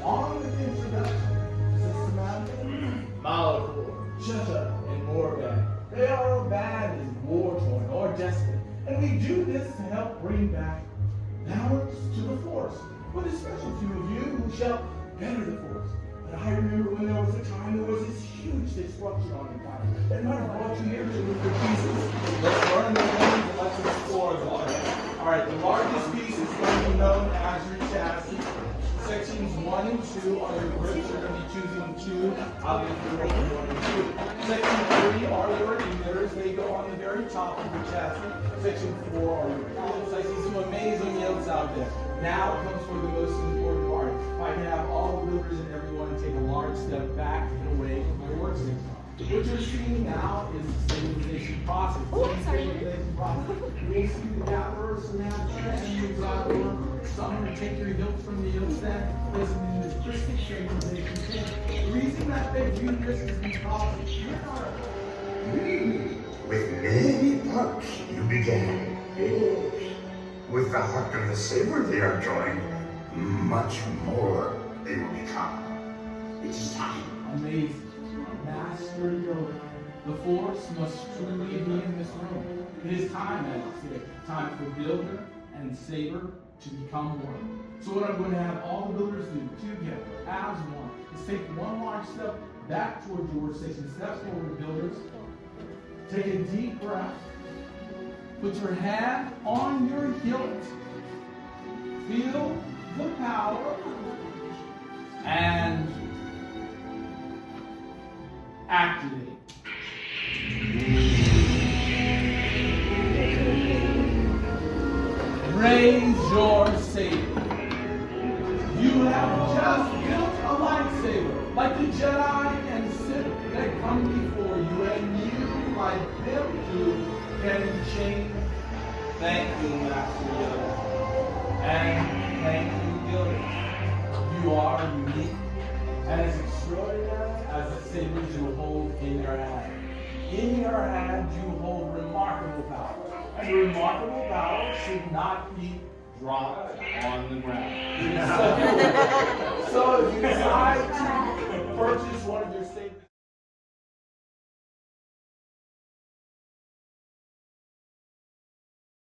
on with the introduction. Systematic, Malachor, Jutta, and Morgan. They are bad as war-torn or desperate, and we do this to help bring back balance to the Force. With a special few of you who shall better the Force. But I remember when there was a time there was this huge disruption on the planet that might have brought you here to look for pieces. Let's burn the flames and let's explore the water. Alright, the largest piece is going to be known as your chassis. Sections 1 and 2 are your grips. You're going to be choosing 2. I'll give you 1 and 2. Section 3 are your emitters. They go on the very top of the chassis. Section 4 are your clips. I see some amazing yokes out there. Now comes for the most important part. If I can have all the builders and everyone take a large step back and away from my workstation. What you're seeing now is the stabilization process. You may see the Dapper, Samantha, and the Exotic. Some will take your hilts from the hilt stand, place them in this crystal stabilization stand. The reason that they do this is because With many parts you began. With the heart of the saber they are joined, much more they will become. It is time. Amazing. Master Yoda. The Force must truly be in this room. It is time, as I say, time for Builder and Saber to become one. So what I'm going to have all the builders do together as one is take one large step back towards your workstation. Step forward, builders. Take a deep breath. Put your hand on your hilt. Feel the power. And activate. Raise your saber. You have just built a lightsaber, like the Jedi and Sith that come before you, and you, like them too, can change. Thank you, Master Yoda. And thank you, Yoda. You are unique and as extraordinary as the sabers you hold in your hand. In your hand, you hold remarkable power. And remarkable power should not be dropped on the ground. So if you decide to purchase one of your sabers,